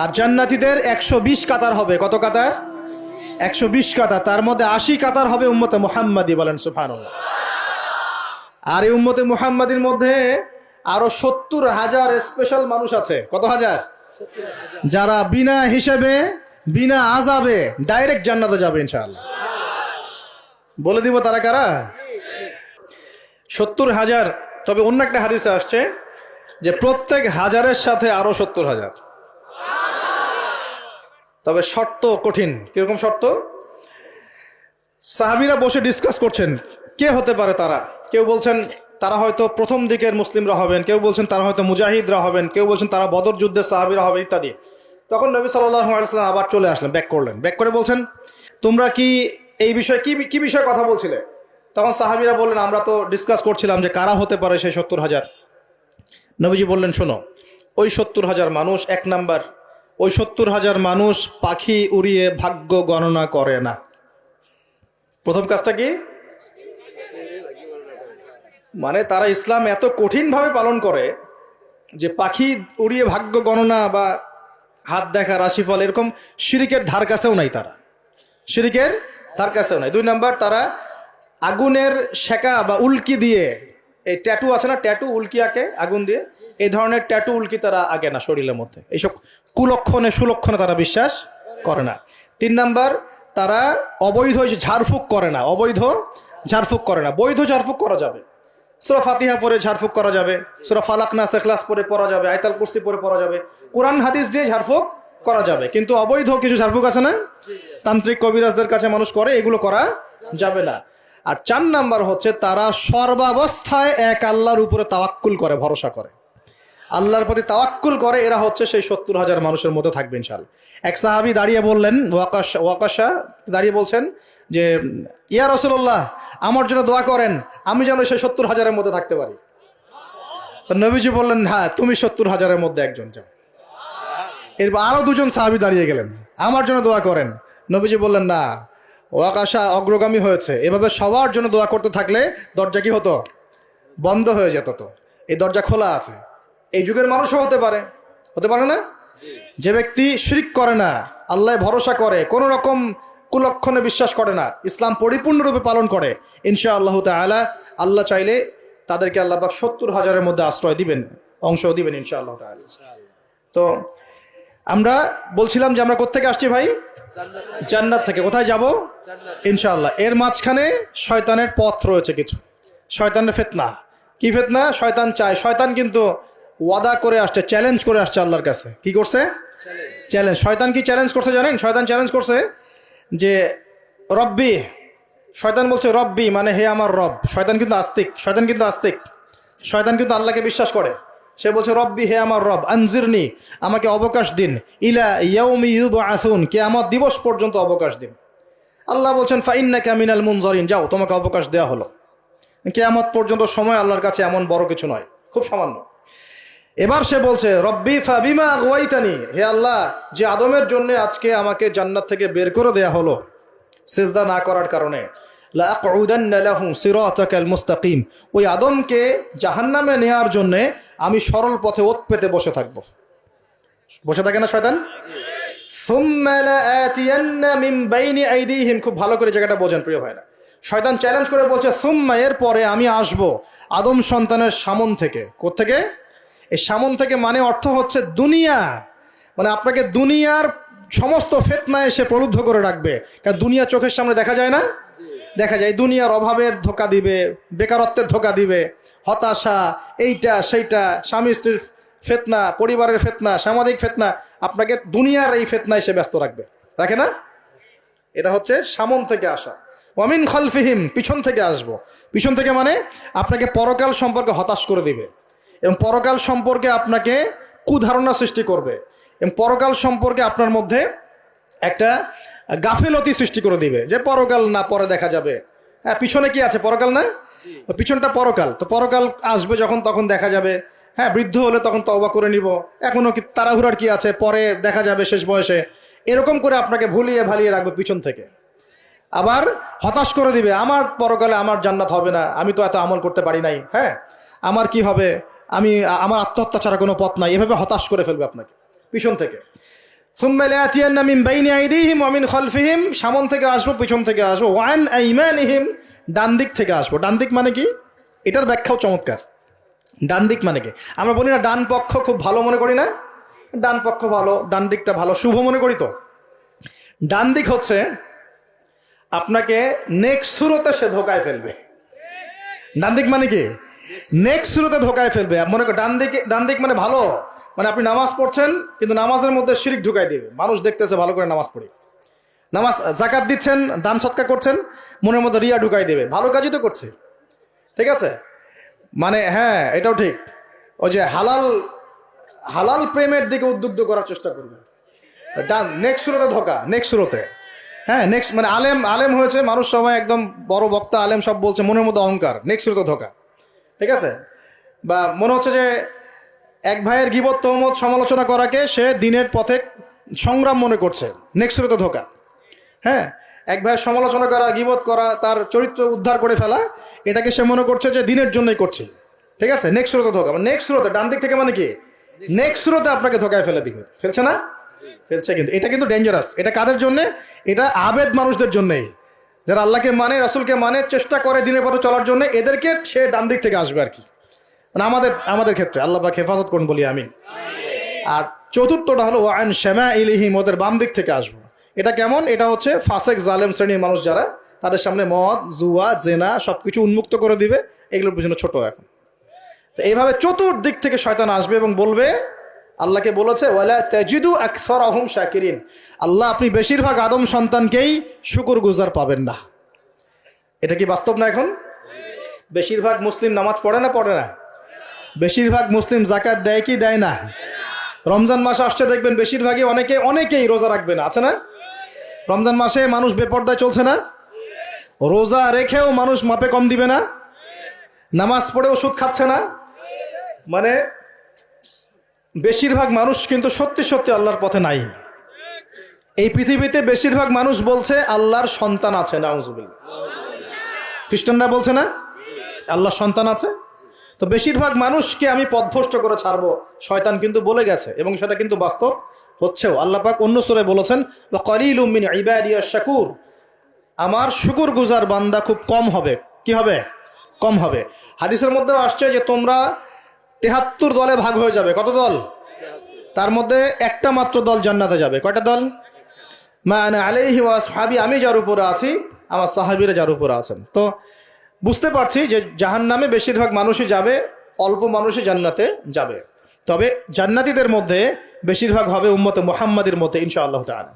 আর জান্নাতীদের 120 কাতার হবে। কত কাতার? 120 কাতার। তার মধ্যে 80 কাতার হবে উম্মতে মুহাম্মাদি, বলেন সুবহানাল্লাহ। আর এই উম্মতে মুহাম্মাদির মধ্যে আরো 70,000 স্পেশাল মানুষ আছে। কত হাজার? যারা বিনা হিসেবে বিনা আযাবে ডাইরেক্ট জান্নাতে যাবে ইনশাআল্লাহ। বলে দিব তারা কারা? 70,000। তবে অন্য একটা হাদিসে আসছে যে প্রত্যেক হাজারের সাথে আরো 70,000। তবে শর্ত কঠিন। কিরকম শর্ত? সাহাবীরা বসে ডিসকাস করছেন কে হতে পারে তারা। কেউ বলছেন তারা হয়তো প্রথম দিকের মুসলিমরা হবেন, কেউ বলছেন তারা হয়তো মুজাহিদরা হবেন, কেউ বলছেন তারা বদর যুদ্ধের সাহাবীরা হবে ইত্যাদি। তখন নবী সাল্লাল্লাহু আলাইহি ওয়াসাল্লাম আবার চলে আসলেন, ব্যাক করলেন। ব্যাক করে বলছেন তোমরা কি এই বিষয়ে কি বিষয়ে কথা বলছিলে? তখন সাহাবীরা বললেন আমরা তো ডিসকাস করছিলাম যে কারা হতে পারে সেই 70,000। নবীজি বললেন শোনো, ওই 70,000 মানুষ, এক নাম্বার, ওই 70,000 মানুষ পাখি উড়িয়ে ভাগ্য গণনা করে না। প্রথম কাজটা কি? মানে তারা ইসলাম এত কঠিনভাবে পালন করে যে পাখি উড়িয়ে ভাগ্য গণনা বা হাত দেখা, রাশিফল, এরকম শিরিকের ধার কাছেও নাই। তারা শিরিকের ধার কাছেও নাই। দুই নাম্বার, তারা আগুনের শেকা বা উল্কি দিয়ে, এই ট্যাটু আছে না, ট্যাটু উল্কি আঁকে আগুন দিয়ে, এই ধরনের ট্যাটু উল্কি তারা আঁকে না শরীরের মধ্যে। এইসব কুলক্ষণে সুলক্ষণে তারা বিশ্বাস করে না। তিন নাম্বার, তারা অবৈধ ঝাড়ফুঁক করে না। অবৈধ ঝাড়ফুঁক করে না। বৈধ ঝাড়ফুঁক করা যাবে। সূরা ফাতিহা পড়ে ঝাড়ফুঁক করা যাবে, সূরা ফালাক নাস ইখলাস পড়ে পড়া যাবে, আয়াতুল কুরসি পড়ে পড়া যাবে, কোরআন হাদিস দিয়ে ঝাড়ফুঁক করা যাবে। কিন্তু অবৈধ কিছু ঝাড়ফুঁক আছে না, তান্ত্রিক কবিরাজদের কাছে মানুষ করে, এগুলো করা যাবে না। আর 4 নাম্বার হচ্ছে তারা সর্বাবস্থায় এক আল্লাহর উপরে তাওয়াক্কুল করে, ভরসা করে, আল্লাহর প্রতি তাওয়াক্কুল করে। এরা হচ্ছে সেই 70,000 মানুষের মধ্যে থাকবে ইনশাআল্লাহ। এক সাহাবী দাঁড়িয়ে বললেন, ওয়াকাশা দাঁড়িয়ে বলছেন যে ইয়া রাসূলুল্লাহ, আমার জন্য দোয়া করেন, আমি যেন সেই 70,000-এর মধ্যে থাকতে পারি। নবীজি বললেন হ্যাঁ, তুমি 70,000-এর মধ্যে একজন যাও। এরপর আরো 2জন সাহাবী দাঁড়িয়ে গেলেন, আমার জন্য দোয়া করেন। নবীজি বললেন না, ওয়াকাশা অগ্রগামী হয়েছে। এভাবে সবার জন্য দোয়া করতে থাকলে দরজা কি হতো? বন্ধ হয়ে যেত। তো এই দরজা খোলা আছে। এই যুগের মানুষও হতে পারে না? যে ব্যক্তি শিরক করে না, আল্লাহ ভরসা করে, কোন রকম কুলক্ষণে বিশ্বাস করে না, ইসলাম পরিপূর্ণরূপে পালন করে, ইনশাআল্লাহ তাআলা আল্লাহ চাইলে তাদেরকে আল্লাহ পাক 70,000-এর মধ্যে আশ্রয় দিবেন, অংশ দিবেন ইনশাআল্লাহ তাআলা। তো আমরা বলছিলাম যে আমরা কোত্থেকে আসছি ভাই? জান্নাত থেকে। কোথায় যাব? ইনশাআল্লাহ। এর মাঝখানে শয়তানের পথ রয়েছে কিছু, শয়তানের ফিতনা। কি ফিতনা? শয়তান চায়, শয়তান কিন্তু ওয়াদা করে আসছে, চ্যালেঞ্জ করে আসছে আল্লাহর কাছে। কি করছে? চ্যালেঞ্জ। শয়তান কি চ্যালেঞ্জ করছে জানেন? শয়তান চ্যালেঞ্জ করছে যে রব্বি, শয়তান বলছে রব্বি মানে হে আমার রব। শয়তান কিন্তু আস্তিক, শয়তান কিন্তু আল্লাহকে বিশ্বাস করে। সে বলছে রব্বি, হে আমার রব, আনজিরনি, আমাকে অবকাশ দিন, ইলা ইয়াউমি ইউবআসুন, কিয়ামত দিবস পর্যন্ত অবকাশ দিন। আল্লাহ বলছেন ফাইন্নাকা মিনাল মুনজারিন, যাও, তোমাকে অবকাশ দেওয়া হলো। কিয়ামত পর্যন্ত সময় আল্লাহর কাছে এমন বড় কিছু নয়, খুব সামান্য। এবার সে বলছে রব্বি ফাবিমা আগওয়াইতানি, হে আল্লাহ, যে আদমের জন্য আজকে আমাকে জান্নাত থেকে বের করে দেয়া হলো সিজদা না করার কারণে, লা আকুদান্না লাহু সিরাতাকাল মুস্তাকিম, ওই আদমকে জাহান্নামে নেয়ার জন্য আমি সরল পথে ওত পেতে বসে থাকবো। বসে থাকে না শয়তান? সুম্মা লাআতিয়ান্না মিন বাইনি আইদিহিম, খুব ভালো করে জায়গাটা বোঝেন প্রিয় ভাইরা। শয়তান চ্যালেঞ্জ করে বলছে সুম্মা, এর পরে আমি আসবো আদম সন্তানের সামন থেকে। কোত্থেকে? এই সামন থেকে মানে অর্থ হচ্ছে দুনিয়া, মানে আপনাকে দুনিয়ার সমস্ত ফিতনায় এসে প্রলুব্ধ করে রাখবে। কারণ দুনিয়া চোখের সামনে দেখা যায় না? দেখা যায়। দুনিয়ার অভাবের ধোঁকা দিবে, বেকারত্বের ধোঁকা দিবে, হতাশা, এইটা সেইটা, স্বামী স্ত্রীর ফিতনা, পরিবারের ফিতনা, সামাজিক ফিতনা, আপনাকে দুনিয়ার এই ফিতনায় এসে ব্যস্ত রাখবে, রাখে না? এটা হচ্ছে সামন থেকে আসা। ওয়ামিন খালফিহিম, পিছন থেকে আসবো। পিছন থেকে মানে আপনাকে পরকাল সম্পর্কে হতাশ করে দিবে, এবং পরকাল সম্পর্কে আপনাকে কুধারণা সৃষ্টি করবে, এবং পরকাল সম্পর্কে আপনার মধ্যে একটা গাফিলতি সৃষ্টি করে দিবে যে পরকাল না, পরে দেখা যাবে। হ্যাঁ, পিছনে কি আছে? পরকাল না? পিছনটা পরকাল। তো পরকাল আসবে যখন, তখন দেখা যাবে। হ্যাঁ, বৃদ্ধ হলে তখন তওবা করে নিব, এখনো কি তাড়াহুড়ার কি আছে, পরে দেখা যাবে শেষ বয়সে। এরকম করে আপনাকে ভুলিয়ে ভালিয়ে রাখবে পিছন থেকে। আবার হতাশ করে দিবে, আমার পরকালে আমার জান্নাত হবে না, আমি তো এত আমল করতে পারি নাই, হ্যাঁ, আমার কি হবে, আমার আত্মহত্যা ছাড়া কোনো পথ নাই, এভাবে হতাশ করে ফেলবে আপনাকে। পিছন থেকে। সুম্মা লায়াতিয়ান্না মিন বাইনি আইদিহিম ওয়া মিন খালফিহিম, সামন থেকে আসবো, পিছন থেকে আসবো। ওয়া আন আইমানিহিম, ডান দিক থেকে আসবো। ডান দিক মানে কি? এটার ব্যাখ্যাও চমৎকার। ডান দিক মানে কি? আমরা বলি না ডান পক্ষ খুব ভালো মনে করি না? ডান পক্ষ ভালো, ডান দিকটা ভালো, শুভ মনে করি তো। ডান দিক হচ্ছে আপনাকে নেক্সট সুরতে সে ধোকায় ফেলবে। ডান দিক মানে কি? নেক্সট সুরতে ধোকায় ফেলবে। মনে কর ডান দিক মানে ভালো, মানে আপনি নামাজ পড়ছেন কিন্তু নামাজের মধ্যে শিরিক ঢুকাই দিবে। মানুষ দেখতেছে ভালো করে নামাজ পড়ি, নামাজ জাকাত দিচ্ছেন, দান সৎকার করছেন, মনের মধ্যে রিয়া ঢুকাই দেবে। ভালো কাজই তো করছে, ঠিক আছে? মানে হ্যাঁ, এটাও ঠিক। ওই যে হালাল প্রেমের দিকে উদ্বুদ্ধ করার চেষ্টা করবে। ডান নেক্সট সুরতে ধোকা, নেক্সট সুরতে। হ্যাঁ, নেক্সট মানে আলেম হয়েছে মানুষ, সবাই একদম বড় বক্তা আলেম সব বলছে, মনের মধ্যে অহংকার, নেক্সট সুরতে ধোকা, ঠিক আছে? বা মনে হচ্ছে যে এক ভাইয়ের গীবত তহমত সমালোচনা করাকে সে দিনের পথে সংগ্রাম মনে করছে, নেক্সট সুরতে ধোকা। হ্যাঁ, এক ভাইয়ের সমালোচনা করা, গীবত করা, তার চরিত্র উদ্ধার করে ফেলা, এটাকে সে মনে করছে যে দিনের জন্যই করছে, ঠিক আছে? নেক্সট সুরতে ধোকা, নেক্সট সুরতে, ডান দিক থেকে মানে কি? নেক্সট সুরতে আপনাকে ধোকায় ফেলে দিবে। ফেলছে না? ফেলছে। কিন্তু এটা কিন্তু ডেঞ্জারাস। এটা কাদের জন্যে? এটা আবেদ মানুষদের জন্যেই, যারা আল্লাহকে মানে, রাসূলকে মানে, চেষ্টা করে দিনের পথে চলার জন্য, এদেরকে সে ডান দিক থেকে আসবে আর কি। মানে আমাদের ক্ষেত্রে আল্লাহ পাক হেফাজত করুন বলি আমিন। আর চতুর্থটা হলো ওয়া আন শামাইলিহিম, ওদের বাম দিক থেকে আসবো। এটা কেমন? এটা হচ্ছে ফাসেক জালেম শ্রেণীর মানুষ যারা, তাদের সামনে মদ, জুয়া, জেনা সবকিছু উন্মুক্ত করে দিবে, এগুলোর পিছনে ছোট এখন। তো এইভাবে চতুর্দিক থেকে শয়তান আসবে এবং বলবে, আল্লাহকে বলেছে ওয়ালা তাজিদু আকসারাহুম শাকিরিন, আল্লাহ আপনি বেশিরভাগ আদম সন্তানকেই শুকরগুজার পাবেন না। এটা কি বাস্তব না? এখন বেশিরভাগ মুসলিম নামাজ পড়ে না? পড়ে না? বেশিরভাগ মুসলিম জাকাত দেয় কি দেয় না? রমজান মাস আসছে, দেখবেন বেশিরভাগই অনেকেই রোজা রাখবে না, আছে না? রমজান মাসে মানুষ বেপরদায় চলছে না? রোজা রেখেও মানুষ মাপে কম দিবে না? নামাজ পড়েও সুদ খাচ্ছে না? মানে বেশিরভাগ মানুষ কিন্তু সত্যি সত্যি আল্লাহর পথে নাই। এই পৃথিবীতে বেশিরভাগ মানুষ বলছে আল্লাহর সন্তান আছে, নাউজুবিল্লাহ। খ্রিস্টানরা বলছে না আল্লাহর সন্তান আছে? তো বেশিরভাগ মানুষকে আমি পথভ্রষ্ট করে ছাড়বো, শয়তান কিন্তু বলে গেছে, এবং সেটা কিন্তু বাস্তব হচ্ছেও। আল্লাহ পাক অন্য সূরায় বলেছেন ওয়া কালিলুম মিন ইবাদিয়াশ শাকুর, আমার শুকরগুজার বান্দা খুব কম হবে। কি হবে? কম হবে। হাদিসের মধ্যেও আসছে যে তোমরা ৭৩ দলে ভাগ হয়ে যাবে। কত দল? তার মধ্যে একটা মাত্র দল জান্নাতে যাবে। কয়টা দল? মা আনা আলাইহি ওয়া আসহাবি, আমি যার উপরে আছি, আমার সাহাবীরা যার উপরে আছেন। তো বুঝতে পারছি যে জাহান্নামে বেশিরভাগ মানুষই যাবে, অল্প মানুষই জান্নাতে যাবে। তবে জান্নাতীদের মধ্যে বেশিরভাগ হবে উম্মতে মুহাম্মাদের মধ্যে ইনশাআল্লাহ তাআলা।